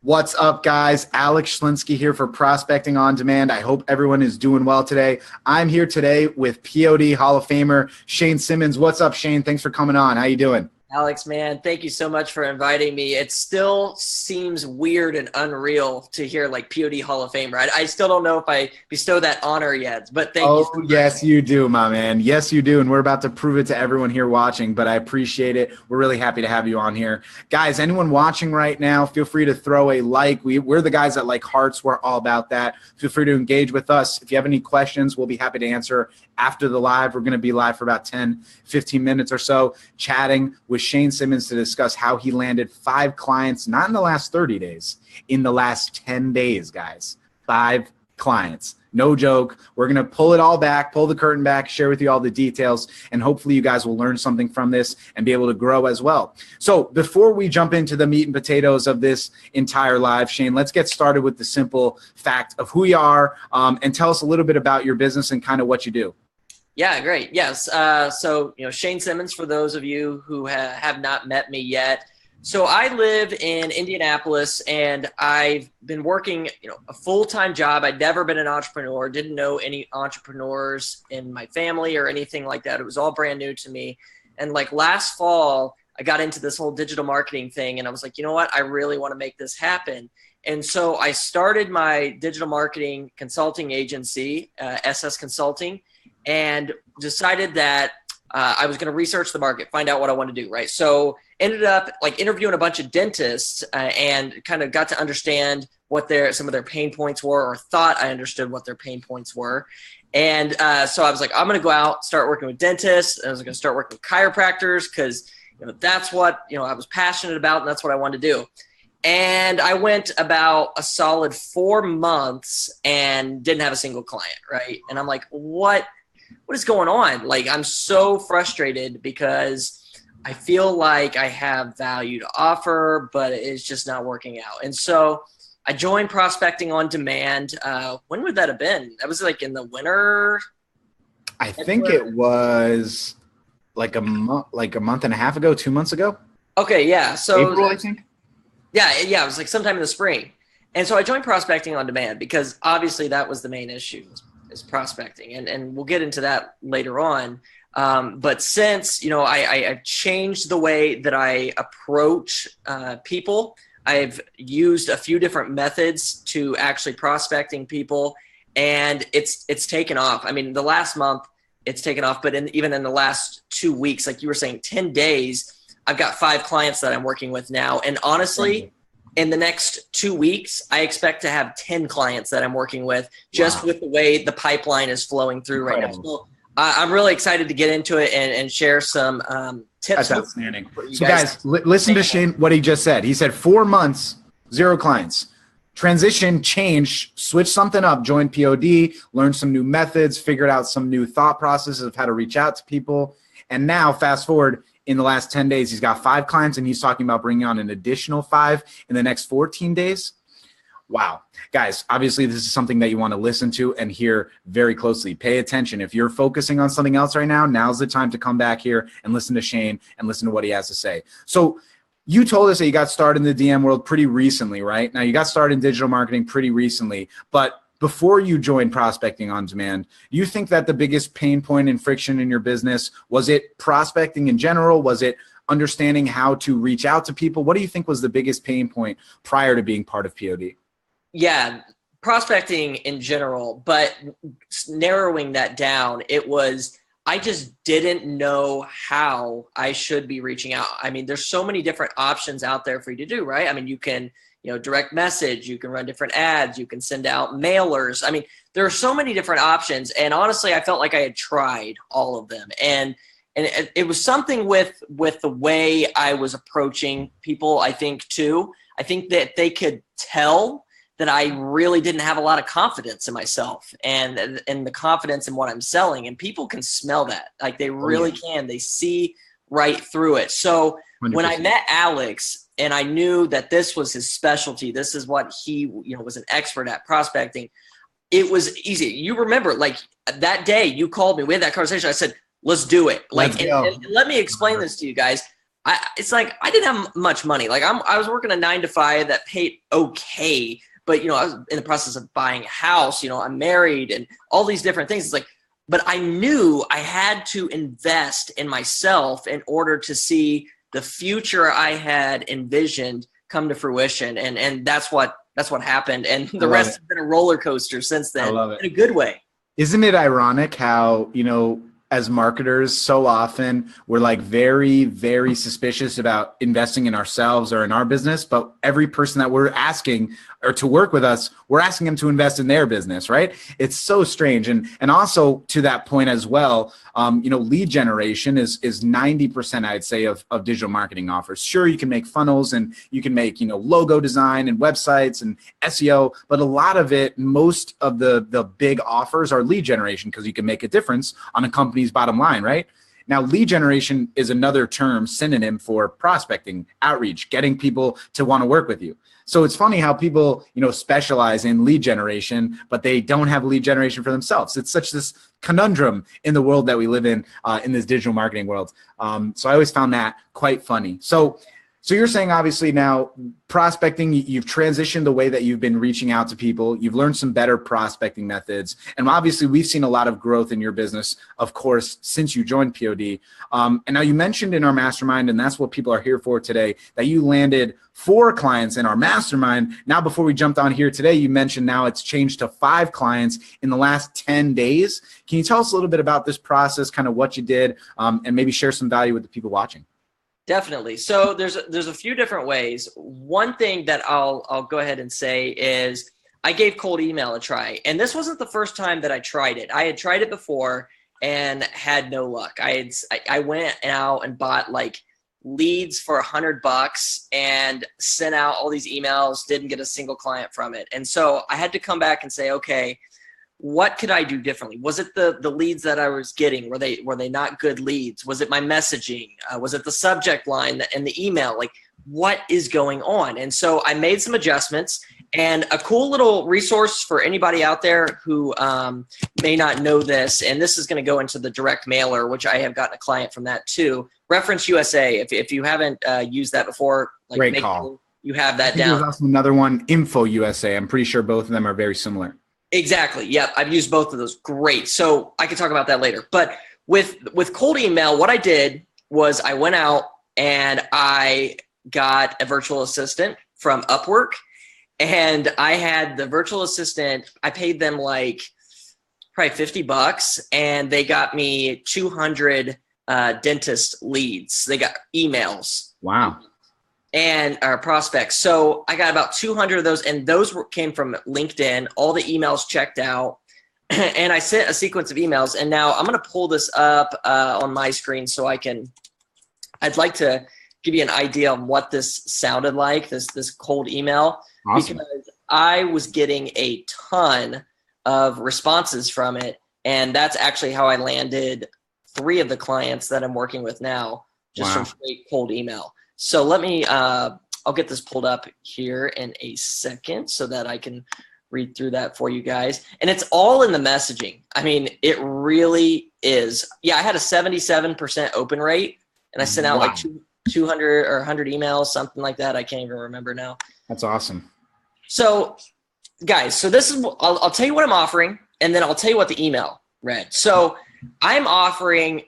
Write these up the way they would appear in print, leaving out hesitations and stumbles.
What's up, guys? Alex Schlinsky here for Prospecting on Demand. I hope everyone is doing well today. I'm here today with POD Hall of Famer Shane Simmons. What's up, Shane? Thanks for coming on. How you doing? Alex, man, thank you so much for inviting me. It still seems weird and unreal to hear like POD Hall of Famer. I still don't know if I bestow that honor yet, but thank you. Oh, yes, you do, my man. Yes, you do. And we're about to prove it to everyone here watching, but I appreciate it. We're really happy to have you on here. Guys, anyone watching right now, feel free to throw a like. We're the guys that like hearts. We're all about that. Feel free to engage with us. If you have any questions, we'll be happy to answer after the live. We're going to be live for about 10, 15 minutes or so, chatting with Shane Simmons to discuss how he landed 5 clients, not in the last 30 days, in the last 10 days, guys. 5 clients. No joke. We're going to pull it all back, pull the curtain back, share with you all the details, and hopefully you guys will learn something from this and be able to grow as well. So before we jump into the meat and potatoes of this entire live, Shane, let's get started with the simple fact of who you are, and tell us a little bit about your business and kind of what you do. Yeah, great. Yes. So, Shane Simmons, for those of you who have not met me yet. So I live in Indianapolis, and I've been working, a full-time job. I'd never been an entrepreneur, didn't know any entrepreneurs in my family or anything like that. It was all brand new to me. And like last fall, I got into this whole digital marketing thing, and I was like, you know what? I really want to make this happen. And so I started my digital marketing consulting agency, SS Consulting, and decided that I was going to research the market, find out what I want to do, right? So ended up like interviewing a bunch of dentists and kind of got to understand what some of their pain points were, or thought I understood what their pain points were. And so I was like, I'm going to go out, start working with dentists. I was going to start working with chiropractors because that's what I was passionate about, and that's what I wanted to do. And I went about a solid 4 months and didn't have a single client, right? And I'm like, what is going on? Like, I'm so frustrated because I feel like I have value to offer, but it's just not working out. And so I joined Prospecting on Demand. When would that have been? That was like in the winter. I think it was like a month and a half ago, 2 months ago. Okay. Yeah. So April, I think. Yeah. It was like sometime in the spring. And so I joined Prospecting on Demand because obviously that was the main issue, is prospecting. And we'll get into that later on. But since, I've changed the way that I approach people, I've used a few different methods to actually prospecting people, and it's taken off. I mean, the last month it's taken off, but even in the last 2 weeks, like you were saying, 10 days, I've got 5 clients that I'm working with now. And honestly, in the next 2 weeks, I expect to have 10 clients that I'm working with, just with the way the pipeline is flowing through right now. So I'm really excited to get into it and share some tips. That's outstanding. So guys, listen to Shane, what he just said. He said 4 months, 0 clients. Transition, change, switch something up, join POD, learn some new methods, figured out some new thought processes of how to reach out to people. And now fast forward, in the last 10 days, he's got 5 clients, and he's talking about bringing on an additional 5 in the next 14 days. Wow. Guys, obviously this is something that you want to listen to and hear very closely. Pay attention. If you're focusing on something else right now, now's the time to come back here and listen to Shane and listen to what he has to say. So you told us that you got started in the DM world pretty recently, right? Now you got started in digital marketing pretty recently, but before you joined Prospecting on Demand, you think that the biggest pain point and friction in your business, was it prospecting in general? Was it understanding how to reach out to people? What do you think was the biggest pain point prior to being part of POD? Yeah, prospecting in general, but narrowing that down, I just didn't know how I should be reaching out. I mean, there's so many different options out there for you to do, right? I mean, you can direct message, you can run different ads, you can send out mailers. I mean, there are so many different options. And honestly, I felt like I had tried all of them. And it was something with the way I was approaching people, I think, too. I think that they could tell that I really didn't have a lot of confidence in myself and the confidence in what I'm selling. And people can smell that. Like they really can. They see right through it. So 100%. When I met Alex and I knew that this was his specialty, this is what he was an expert at, prospecting, it was easy. You remember, like that day you called me, we had that conversation. I said, let's do it. Like, and let me explain this to you guys. it's like I didn't have much money. Like I was working a 9 to 5 that paid okay, but I was in the process of buying a house. I'm married and all these different things. It's like, but I knew I had to invest in myself in order to see the future I had envisioned come to fruition, and that's what happened. And the rest has been a roller coaster since then. I love it in a good way. Isn't it ironic how, as marketers, so often we're like very, very suspicious about investing in ourselves or in our business, but every person that we're asking or to work with us, we're asking them to invest in their business, right? It's so strange. And also to that point as well, lead generation is 90%, I'd say, of digital marketing offers. Sure, you can make funnels and you can make, logo design and websites and SEO, but a lot of it, most of the big offers are lead generation because you can make a difference on a company's bottom line, right? Now, lead generation is another term synonym for prospecting, outreach, getting people to want to work with you. So it's funny how people, specialize in lead generation, but they don't have lead generation for themselves. It's such this conundrum in the world that we live in this digital marketing world. So I always found that quite funny. So you're saying, obviously, now prospecting, you've transitioned the way that you've been reaching out to people. You've learned some better prospecting methods. And obviously, we've seen a lot of growth in your business, of course, since you joined POD. And now you mentioned in our mastermind, and that's what people are here for today, that you landed 4 clients in our mastermind. Now, before we jumped on here today, you mentioned now it's changed to 5 clients in the last 10 days. Can you tell us a little bit about this process, kind of what you did, and maybe share some value with the people watching? Definitely. So there's a few different ways. One thing that I'll go ahead and say is I gave cold email a try, and this wasn't the first time that I tried it. I had tried it before and had no luck. I went out and bought like leads for $100 and sent out all these emails, didn't get a single client from it. And so I had to come back and say, okay, what could I do differently? Was it the leads that I was getting? Were they not good leads? Was it my messaging? Was it the subject line and the email? Like, what is going on? And so I made some adjustments, and a cool little resource for anybody out there who may not know this, and this is going to go into the direct mailer, which I have gotten a client from that too. Reference USA. If you haven't used that before, like, great call. You have that down. There's also another one, Info USA. I'm pretty sure both of them are very similar. Exactly. Yep. I've used both of those. Great. So I can talk about that later. But with cold email, what I did was I went out and I got a virtual assistant from Upwork, and I had the virtual assistant. I paid them like probably $50, and they got me 200 dentist leads. They got emails. Wow. And our prospects. So I got about 200 of those, and those came from LinkedIn. All the emails checked out, and I sent a sequence of emails. And now I'm going to pull this up on my screen so I'd like to give you an idea of what this sounded like, this cold email. Awesome. Because I was getting a ton of responses from it, and that's actually how I landed 3 of the clients that I'm working with now, just from straight cold email. So let me, I'll get this pulled up here in a second so that I can read through that for you guys. And it's all in the messaging. I mean, it really is. Yeah, I had a 77% open rate, and I sent out like 200 or 100 emails, something like that. I can't even remember now. That's awesome. So guys, so this is, I'll tell you what I'm offering, and then I'll tell you what the email read. So I'm offering,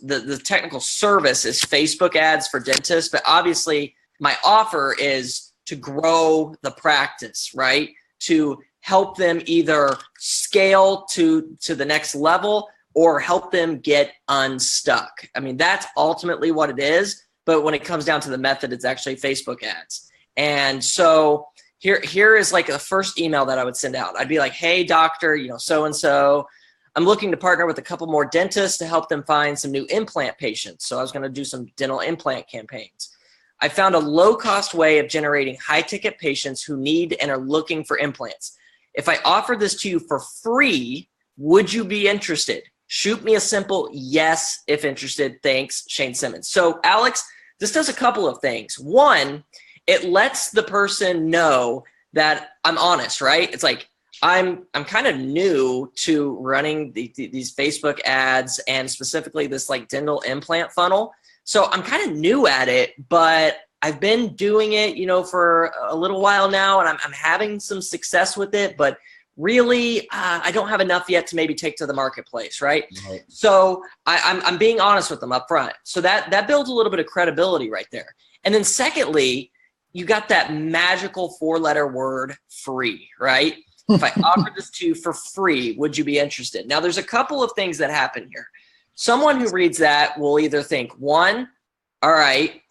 the technical service is Facebook ads for dentists, but obviously my offer is to grow the practice, right? To help them either scale to the next level or help them get unstuck. I mean, that's ultimately what it is. But when it comes down to the method, it's actually Facebook ads. And so here is like the first email that I would send out. I'd be like, hey, doctor, so-and-so, I'm looking to partner with a couple more dentists to help them find some new implant patients. So I was going to do some dental implant campaigns. I found a low-cost way of generating high-ticket patients who need and are looking for implants. If I offered this to you for free, would you be interested? Shoot me a simple yes if interested. Thanks, Shane Simmons. So Alex, this does a couple of things. One, it lets the person know that I'm honest, right? It's like, I'm kind of new to running these Facebook ads and specifically this like dental implant funnel. So I'm kind of new at it, but I've been doing it, for a little while now, and I'm having some success with it, but really, I don't have enough yet to maybe take to the marketplace, right? So I'm being honest with them up front. So that builds a little bit of credibility right there. And then secondly, you got that magical 4-letter word, free, right? If I offered this to you for free, would you be interested? Now, there's a couple of things that happen here. Someone who reads that will either think, one, all right,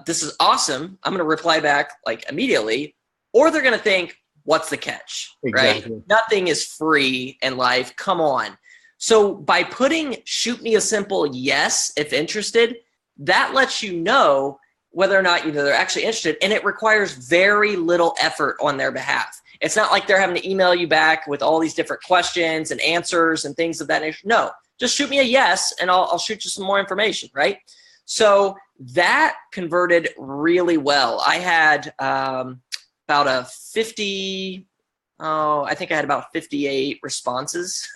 this is awesome, I'm going to reply back like immediately, or they're going to think, what's the catch, exactly. Right? Nothing is free in life. Come on. So by putting shoot me a simple yes if interested, that lets you know whether or not they're actually interested, and it requires very little effort on their behalf. It's not like they're having to email you back with all these different questions and answers and things of that nature. No, just shoot me a yes and I'll shoot you some more information, right? So that converted really well. I had about a 50, I think I had about 58 responses.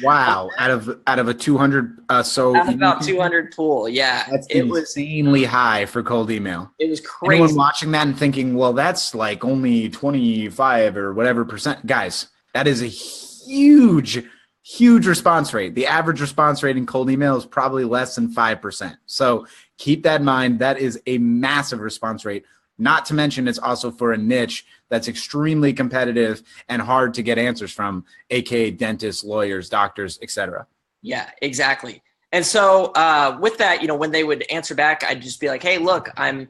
Wow. Out of a 200, so out of about 200 pool. Yeah. That's insanely high for cold email. It was crazy. Anyone watching that and thinking, well, that's like only 25 or whatever percent. Guys, that is a huge response rate. The average response rate in cold email is probably less than 5%. So keep that in mind. That is a massive response rate. Not to mention it's also for a niche that's extremely competitive and hard to get answers from, aka dentists, lawyers, doctors, etc. Yeah, exactly. And so with that, when they would answer back, I'd just be like, hey, look, I'm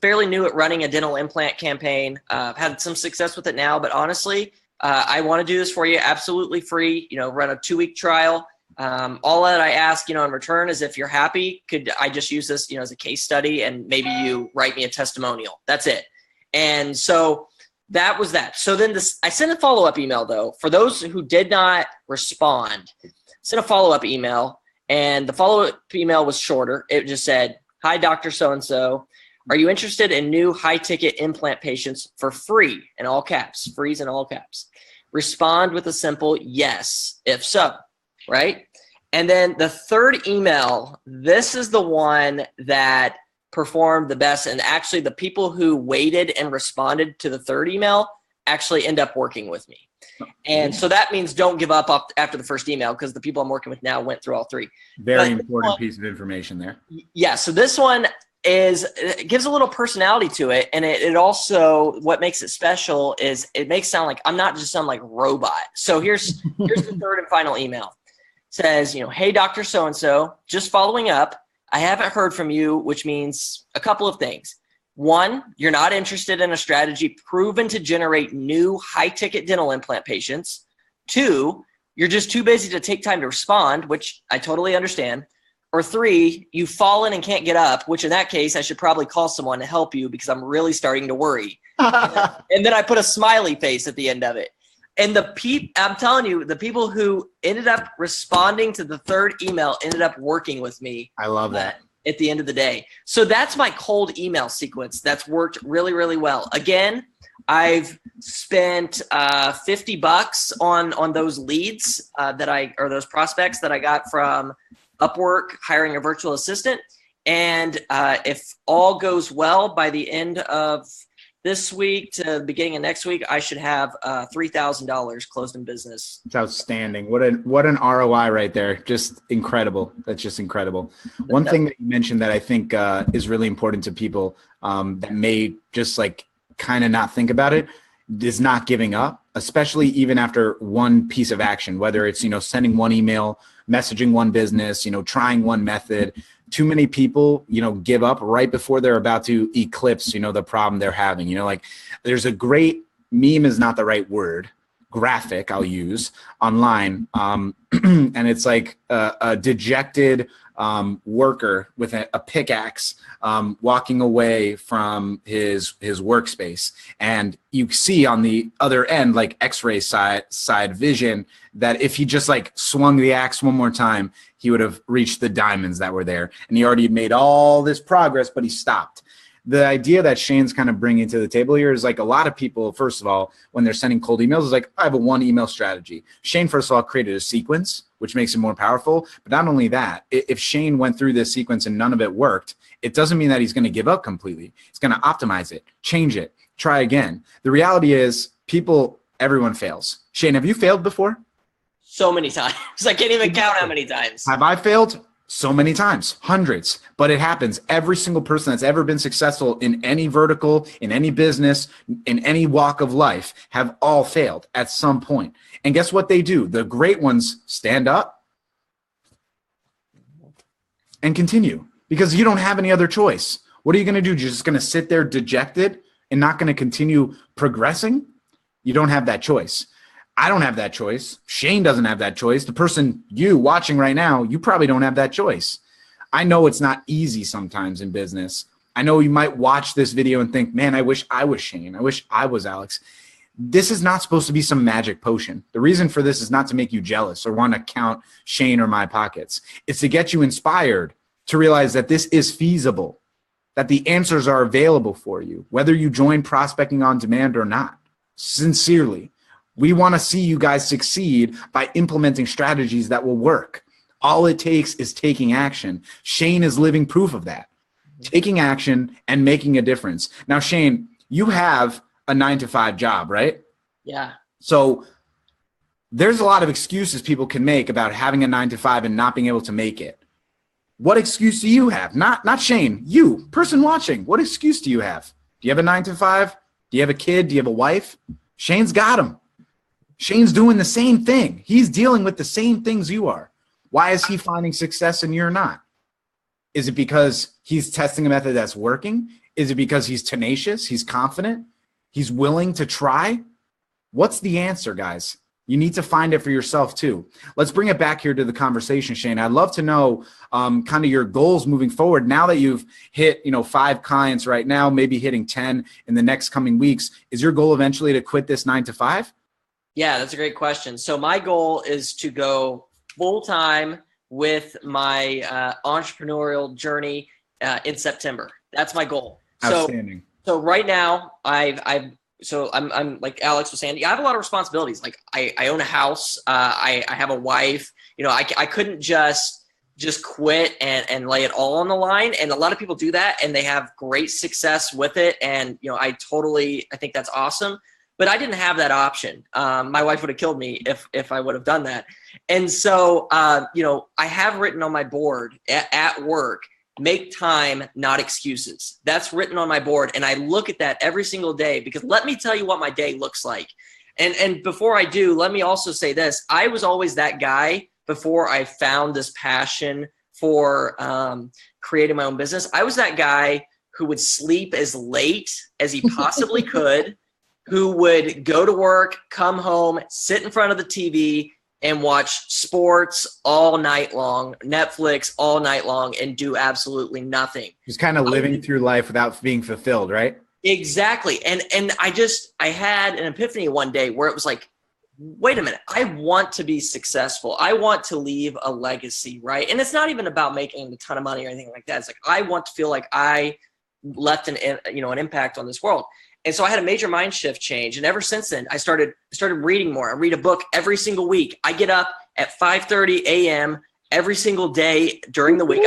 fairly new at running a dental implant campaign. I've had some success with it now, but honestly, I want to do this for you absolutely free, run a 2-week trial. All that I ask, in return is if you're happy, could I just use this, as a case study and maybe you write me a testimonial. That's it. And so that was that. So then I sent a follow-up email though, for those who did not respond, sent a follow-up email, and the follow-up email was shorter. It just said, hi, Dr. So-and-so. Are you interested in new high-ticket implant patients for free, in all caps, freeze in all caps? Respond with a simple yes, if so. Right? And then the third email, this is the one that performed the best. And actually the people who waited and responded to the third email actually end up working with me. And so that means don't give up after the first email, because the people I'm working with now went through all three. Very important piece of information there. Yeah. So this one it gives a little personality to it. And it also, what makes it special is it makes it sound like I'm not just some like robot. So here's the third and final email. Says, hey, Dr. So-and-so, just following up. I haven't heard from you, which means a couple of things. One, you're not interested in a strategy proven to generate new high-ticket dental implant patients. Two, you're just too busy to take time to respond, which I totally understand. Or three, you've fallen and can't get up, which in that case, I should probably call someone to help you because I'm really starting to worry. And then I put a smiley face at the end of it. And I'm telling you, the people who ended up responding to the third email ended up working with me. I love that. At the end of the day. So that's my cold email sequence that's worked really, really well. Again, I've spent $50 on those leads or those prospects that I got from Upwork hiring a virtual assistant. And if all goes well, by the end of this week to the beginning of next week, I should have $3,000 closed in business. It's outstanding. What an ROI right there. Just incredible. That's just incredible. One thing that you mentioned that I think is really important to people that may just like kind of not think about it is not giving up, especially even after one piece of action, whether it's, sending one email, messaging one business, trying one method. Too many people, give up right before they're about to eclipse, the problem they're having. Like there's a great meme is not the right word, graphic I'll use online. And it's like a dejected worker with a pickaxe walking away from his workspace. And you see on the other end, like X-ray side vision, that if he just like swung the axe one more time, he would have reached the diamonds that were there. And he already made all this progress, but he stopped. The idea that Shane's kind of bringing to the table here is like a lot of people, first of all, when they're sending cold emails, is like, I have a one email strategy. Shane, first of all, created a sequence, which makes it more powerful. But not only that, if Shane went through this sequence and none of it worked, it doesn't mean that he's going to give up completely. He's going to optimize it, change it, try again. The reality is everyone fails. Shane, have you failed before? So many times. I can't even count how many times. Have I failed? So many times, hundreds, but it happens. Every single person that's ever been successful in any vertical, in any business, in any walk of life have all failed at some point. And guess what they do? The great ones stand up and continue because you don't have any other choice. What are you going to do? You're just going to sit there dejected and not going to continue progressing? You don't have that choice. I don't have that choice. Shane doesn't have that choice. The person you watching right now, you probably don't have that choice. I know it's not easy sometimes in business. I know you might watch this video and think, man, I wish I was Shane. I wish I was Alex. This is not supposed to be some magic potion. The reason for this is not to make you jealous or want to count Shane or my pockets. It's to get you inspired to realize that this is feasible, that the answers are available for you, whether you join Prospecting on Demand or not. Sincerely. We want to see you guys succeed by implementing strategies that will work. All it takes is taking action. Shane is living proof of that. Taking action and making a difference. Now, Shane, you have a 9-to-5 job, right? Yeah. So there's a lot of excuses people can make about having a 9-to-5 and not being able to make it. What excuse do you have? Not Shane, you, person watching. What excuse do you have? Do you have a 9-to-5? Do you have a kid? Do you have a wife? Shane's got them. Shane's doing the same thing. He's dealing with the same things you are. Why is he finding success and you're not? Is it because he's testing a method that's working? Is it because he's tenacious? He's confident? He's willing to try? What's the answer, guys? You need to find it for yourself too. Let's bring it back here to the conversation, Shane. I'd love to know kind of your goals moving forward. Now that you've hit 5 clients right now, maybe hitting 10 in the next coming weeks, is your goal eventually to quit this 9-to-5? Yeah, that's a great question. So my goal is to go full-time with my entrepreneurial journey in September. That's my goal. Outstanding. So right now, I'm like Alex was saying, I have a lot of responsibilities. Like I own a house. I have a wife. I couldn't just quit and lay it all on the line. And a lot of people do that and they have great success with it. And, I think that's awesome. But I didn't have that option. My wife would have killed me if I would have done that. And so, I have written on my board at work, make time, not excuses. That's written on my board. And I look at that every single day because let me tell you what my day looks like. And before I do, let me also say this. I was always that guy before I found this passion for creating my own business. I was that guy who would sleep as late as he possibly could, who would go to work, come home, sit in front of the TV and watch sports all night long, Netflix all night long, and do absolutely nothing. Just kind of living through life without being fulfilled, right? Exactly. And I had an epiphany one day where it was like, wait a minute, I want to be successful. I want to leave a legacy, right? And it's not even about making a ton of money or anything like that. It's like, I want to feel like I left an impact on this world. And so I had a major mind shift change. And ever since then, I started reading more. I read a book every single week. I get up at 5:30 a.m. every single day during the week.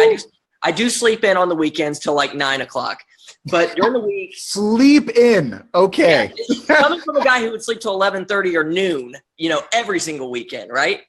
I do sleep in on the weekends till like 9 o'clock. But during the week. Sleep in. Okay. Yeah, coming from a guy who would sleep till 11:30 or noon, every single weekend, right?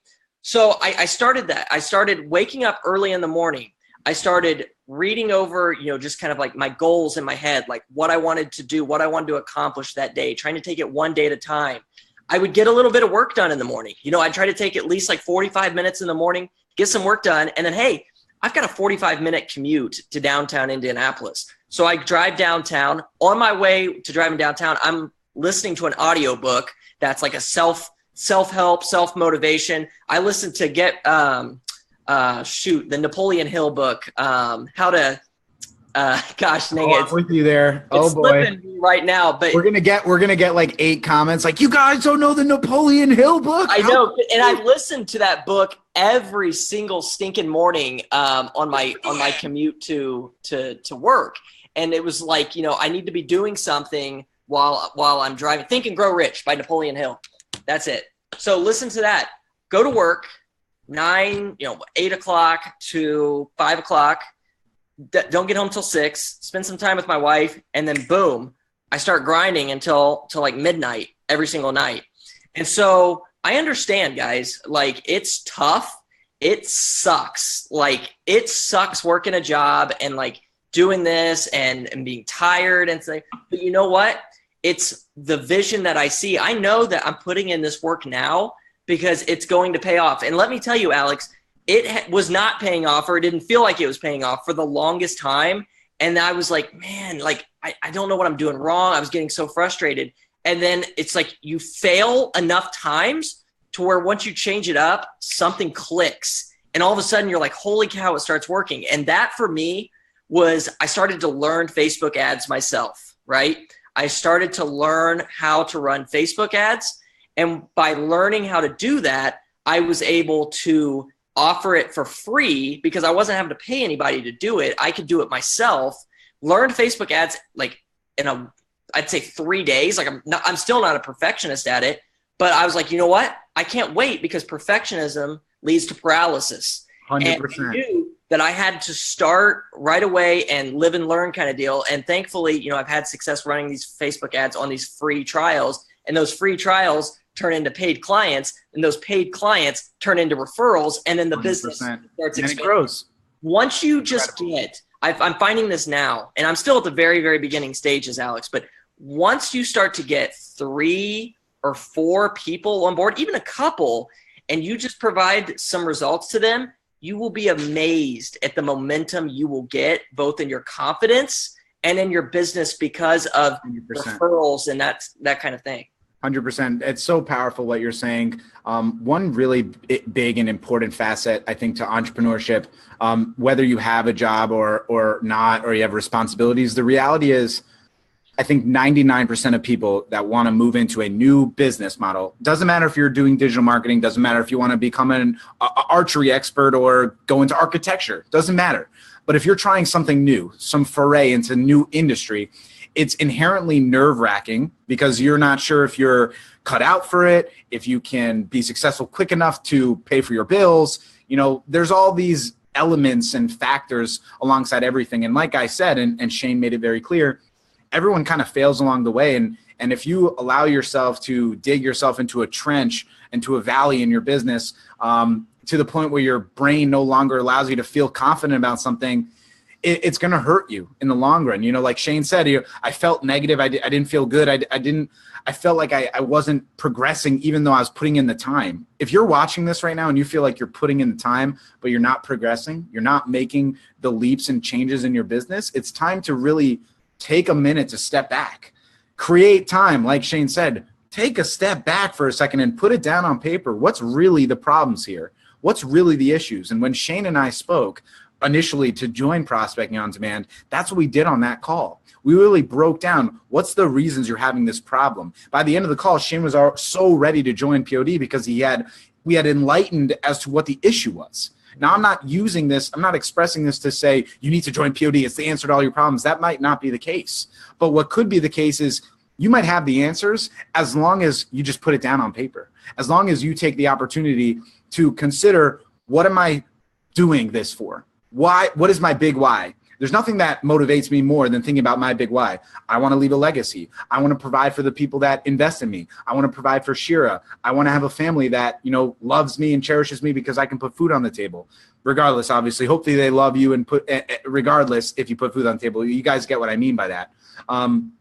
So I started that. I started waking up early in the morning. I started reading over, just kind of like my goals in my head, like what I wanted to do, what I wanted to accomplish that day, trying to take it one day at a time. I would get a little bit of work done in the morning. I'd try to take at least like 45 minutes in the morning, get some work done. And then, hey, I've got a 45-minute commute to downtown Indianapolis. So I drive downtown. On my way to driving downtown, I'm listening to an audiobook that's like a self-help, self-motivation. I listen to the Napoleon Hill book, how to, gosh, dang it. I'm with you there. It's slipping me right now, but we're gonna get like 8 comments, like you guys don't know the Napoleon Hill book. I know, and I listened to that book every single stinking morning on my commute to work, and it was like I need to be doing something while I'm driving. Think and Grow Rich by Napoleon Hill. That's it. So listen to that. Go to work. 8 o'clock to 5 o'clock. Don't get home till 6, spend some time with my wife, and then boom, I start grinding until like midnight every single night. And so I understand, guys, like it's tough. It sucks. Like it sucks working a job and like doing this and being tired and stuff. But you know what? It's the vision that I see. I know that I'm putting in this work now because it's going to pay off. And let me tell you, Alex, it was not paying off, or it didn't feel like it was paying off for the longest time. And I was like, man, like, I don't know what I'm doing wrong. I was getting so frustrated. And then it's like you fail enough times to where once you change it up, something clicks. And all of a sudden you're like, holy cow, it starts working. And that for me was, I started to learn Facebook ads myself, right? I started to learn how to run Facebook ads. And by learning how to do that, I was able to offer it for free because I wasn't having to pay anybody to do it. I could do it myself. Learned Facebook ads like in I'd say 3 days. Like I'm still not a perfectionist at it, but I was like, you know what? I can't wait because perfectionism leads to paralysis. 100%. And I knew that I had to start right away and live and learn kind of deal. And thankfully, I've had success running these Facebook ads on these free trials, and those free trials turn into paid clients, and those paid clients turn into referrals, and then the 100%. Business starts expanding. And it grows. Once you just get, I'm finding this now, and I'm still at the very, very beginning stages, Alex, but once you start to get 3 or 4 people on board, even a couple, and you just provide some results to them, you will be amazed at the momentum you will get both in your confidence and in your business because of 100%. Referrals and that kind of thing. 100%. It's so powerful what you're saying. One really big and important facet, I think, to entrepreneurship, whether you have a job or not, or you have responsibilities, the reality is, I think 99% of people that want to move into a new business model, doesn't matter if you're doing digital marketing, doesn't matter if you want to become an archery expert or go into architecture, doesn't matter. But if you're trying something new, some foray into new industry, it's inherently nerve-wracking because you're not sure if you're cut out for it, if you can be successful quick enough to pay for your bills. There's all these elements and factors alongside everything. And like I said, and Shane made it very clear, everyone kind of fails along the way. And if you allow yourself to dig yourself into a trench, into a valley in your business, to the point where your brain no longer allows you to feel confident about something, it's going to hurt you in the long run. Like Shane said, I felt negative. I didn't feel good. I felt like I wasn't progressing, even though I was putting in the time. If you're watching this right now and you feel like you're putting in the time, but you're not progressing, you're not making the leaps and changes in your business, it's time to really take a minute to step back, create time. Like Shane said, take a step back for a second and put it down on paper. What's really the problems here? What's really the issues? And when Shane and I spoke initially to join Prospecting on Demand, that's what we did on that call. We really broke down what's the reasons you're having this problem. By the end of the call, Shane was so ready to join POD because we had enlightened as to what the issue was. Now, I'm not expressing this to say you need to join POD. It's the answer to all your problems. That might not be the case. But what could be the case is you might have the answers as long as you just put it down on paper, as long as you take the opportunity to consider, what am I doing this for? Why? What is my big why? There's nothing that motivates me more than thinking about my big why. I want to leave a legacy. I want to provide for the people that invest in me. I want to provide for Shira. I want to have a family that, loves me and cherishes me because I can put food on the table. Regardless, obviously, hopefully they love you and regardless if you put food on the table. You guys get what I mean by that. And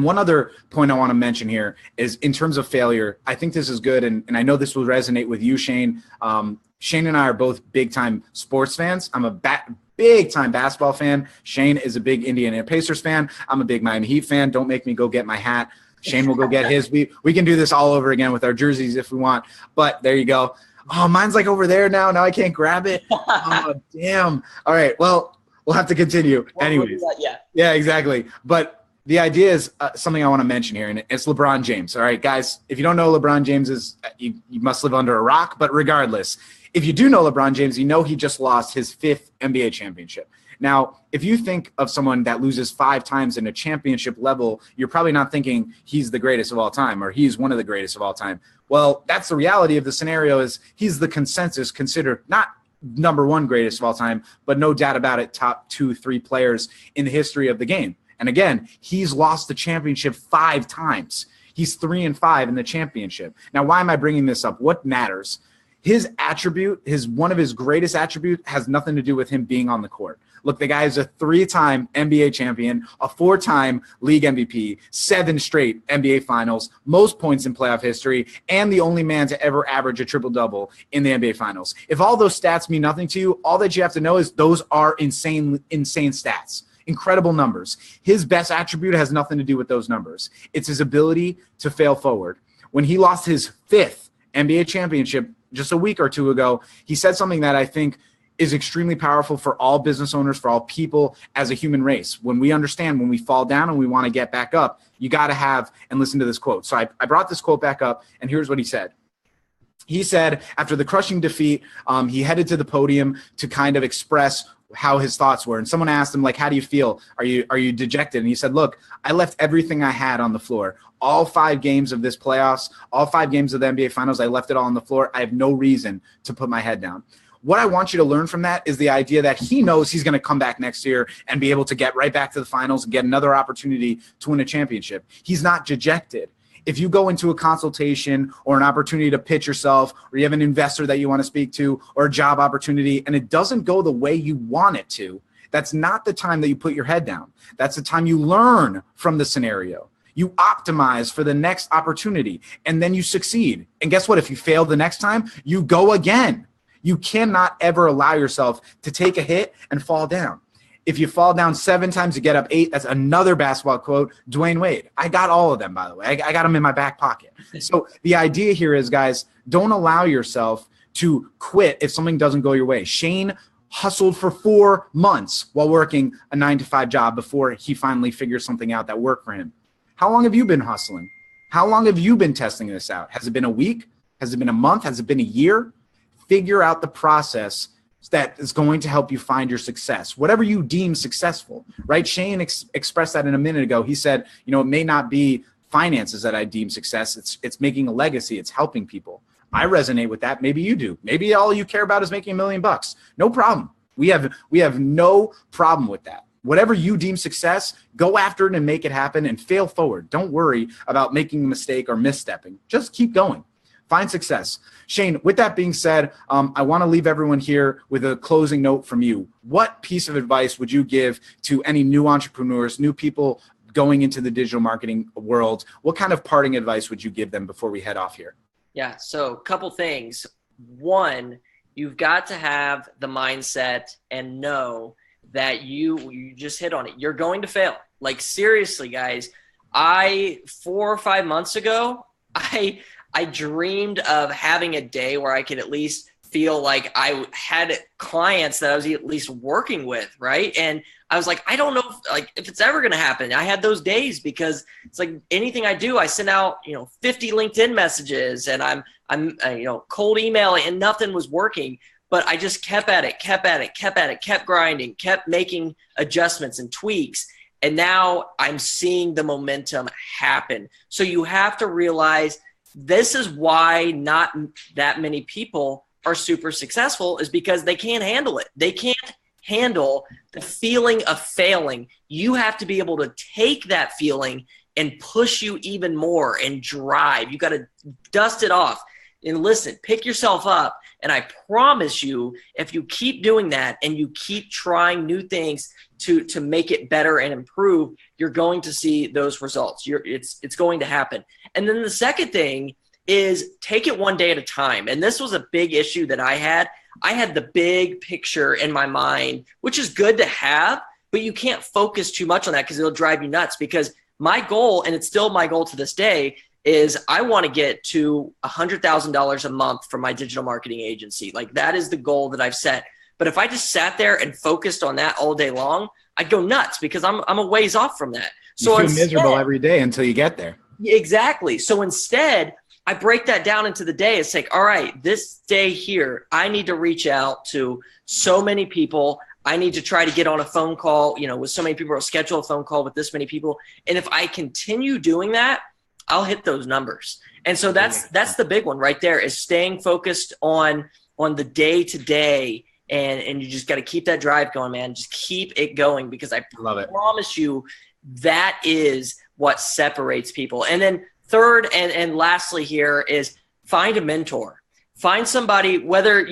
one other point I want to mention here is in terms of failure, I think this is good. And I know this will resonate with you, Shane. Shane and I are both big-time sports fans. I'm a big-time basketball fan. Shane is a big Indiana Pacers fan. I'm a big Miami Heat fan. Don't make me go get my hat. Shane will go get his. We can do this all over again with our jerseys if we want. But there you go. Oh, mine's like over there now. Now I can't grab it. Oh, damn. All right. Well, we'll have to continue. Anyways. Yeah, exactly. But the idea is something I want to mention here, and it's LeBron James. All right, guys, if you don't know LeBron James is, you must live under a rock. But regardless, if you do know LeBron James, you know he just lost his 5th NBA championship. Now, if you think of someone that loses 5 times in a championship level, you're probably not thinking he's the greatest of all time or he's one of the greatest of all time. Well, that's the reality of the scenario. Is he's the consensus considered not number 1 greatest of all time, but no doubt about it, top 2, 3 players in the history of the game. And again, he's lost the championship 5 times. He's 3-5 in the championship. Now, why am I bringing this up? What matters? His attribute, one of his greatest attributes, has nothing to do with him being on the court. Look, the guy is a 3-time NBA champion, a 4-time league MVP, 7 straight NBA finals, most points in playoff history, and the only man to ever average a triple-double in the NBA finals. If all those stats mean nothing to you, all that you have to know is those are insane stats. Incredible numbers. His best attribute has nothing to do with those numbers. It's his ability to fail forward. When he lost his 5th NBA championship just a week or 2 ago, he said something that I think is extremely powerful for all business owners, for all people as a human race. When we understand when we fall down and we want to get back up, you got to have and listen to this quote. So I brought this quote back up, and here's what he said. He said, after the crushing defeat, he headed to the podium to kind of express how his thoughts were. And someone asked him, like, how do you feel? Are you dejected? And he said, look, I left everything I had on the floor. All 5 games of this playoffs, all 5 games of the NBA finals, I left it all on the floor. I have no reason to put my head down. What I want you to learn from that is the idea that he knows he's going to come back next year and be able to get right back to the finals and get another opportunity to win a championship. He's not dejected. If you go into a consultation or an opportunity to pitch yourself, or you have an investor that you want to speak to, or a job opportunity, and it doesn't go the way you want it to, that's not the time that you put your head down. That's the time you learn from the scenario. You optimize for the next opportunity, and then you succeed. And guess what? If you fail the next time, you go again. You cannot ever allow yourself to take a hit and fall down. If you fall down 7 times, you get up 8. That's another basketball quote, Dwayne Wade. I got all of them, by the way. I got them in my back pocket. So the idea here is, guys, don't allow yourself to quit if something doesn't go your way. Shane hustled for 4 months while working a 9-to-5 job before he finally figured something out that worked for him. How long have you been hustling? How long have you been testing this out? Has it been a week? Has it been a month? Has it been a year? Figure out the process that is going to help you find your success, whatever you deem successful, right? Shane expressed that in a minute ago. He said, it may not be finances that I deem success. It's making a legacy. It's helping people. I resonate with that. Maybe you do. Maybe all you care about is making $1 million. No problem. We have no problem with that. Whatever you deem success, go after it and make it happen and fail forward. Don't worry about making a mistake or misstepping. Just keep going. Find success. Shane, with that being said, I want to leave everyone here with a closing note from you. What piece of advice would you give to any new entrepreneurs, new people going into the digital marketing world? What kind of parting advice would you give them before we head off here? Yeah, so a couple things. One, you've got to have the mindset and know that you just hit on it. You're going to fail. Like, seriously, guys, 4 or 5 months ago, I dreamed of having a day where I could at least feel like I had clients that I was at least working with, right? And I was like, I don't know if it's ever going to happen. I had those days because it's like anything I do, I send out 50 LinkedIn messages and I'm cold emailing and nothing was working. But I just kept at it, kept grinding, kept making adjustments and tweaks. And now I'm seeing the momentum happen. So you have to realize this is why not that many people are super successful, is because they can't handle it. They can't handle the feeling of failing. You have to be able to take that feeling and push you even more and drive. You got to dust it off and listen, pick yourself up. And I promise you, if you keep doing that and you keep trying new things to make it better and improve, you're going to see those results. It's going to happen. And then the second thing is take it one day at a time. And this was a big issue that I had. I had the big picture in my mind, which is good to have, but you can't focus too much on that because it'll drive you nuts. Because my goal, and it's still my goal to this day, is I want to get to $100,000 a month from my digital marketing agency. Like, that is the goal that I've set. But if I just sat there and focused on that all day long, I'd go nuts because I'm a ways off from that. So you feel miserable every day until you get there. Exactly. So instead, I break that down into the day. It's like, all right, this day here, I need to reach out to so many people. I need to try to get on a phone call, with so many people, or schedule a phone call with this many people. And if I continue doing that, I'll hit those numbers. And so that's the big one right there, is staying focused on the day to day. And you just got to keep that drive going, man. Just keep it going, because I promise you that is what separates people. And then third and lastly here is find a mentor. Find somebody, whether,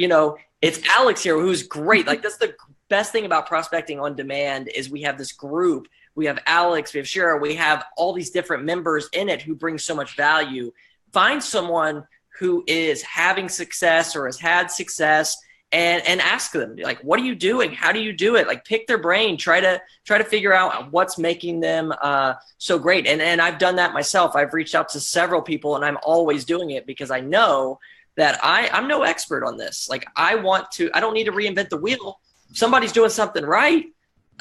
it's Alex here, who's great. Like, that's the best thing about prospecting on demand, is we have this group. We have Alex, we have Shira, we have all these different members in it who bring so much value. Find someone who is having success or has had success, and ask them, like, what are you doing? How do you do it? Like, pick their brain, try to figure out what's making them so great. And I've done that myself. I've reached out to several people, and I'm always doing it because I know that I'm no expert on this. Like, I don't need to reinvent the wheel. If somebody's doing something right,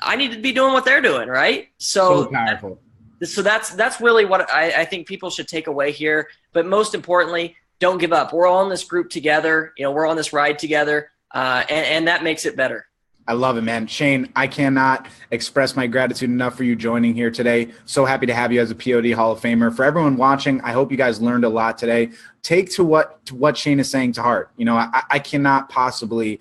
I need to be doing what they're doing, right? So powerful. So that's really what I think people should take away here. But most importantly, don't give up. We're all in this group together. We're on this ride together. And that makes it better. I love it, man. Shane, I cannot express my gratitude enough for you joining here today. So happy to have you as a POD Hall of Famer. For everyone watching, I hope you guys learned a lot today. Take to what Shane is saying to heart. I cannot possibly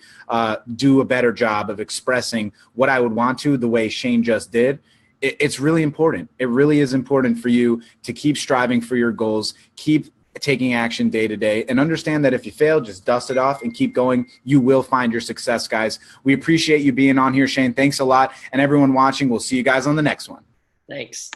do a better job of expressing what I would want to the way Shane just did. It's really important. It really is important for you to keep striving for your goals, keep taking action day to day, and understand that if you fail, just dust it off and keep going. You will find your success, guys. We appreciate you being on here, Shane. Thanks a lot. And everyone watching, we'll see you guys on the next one. Thanks.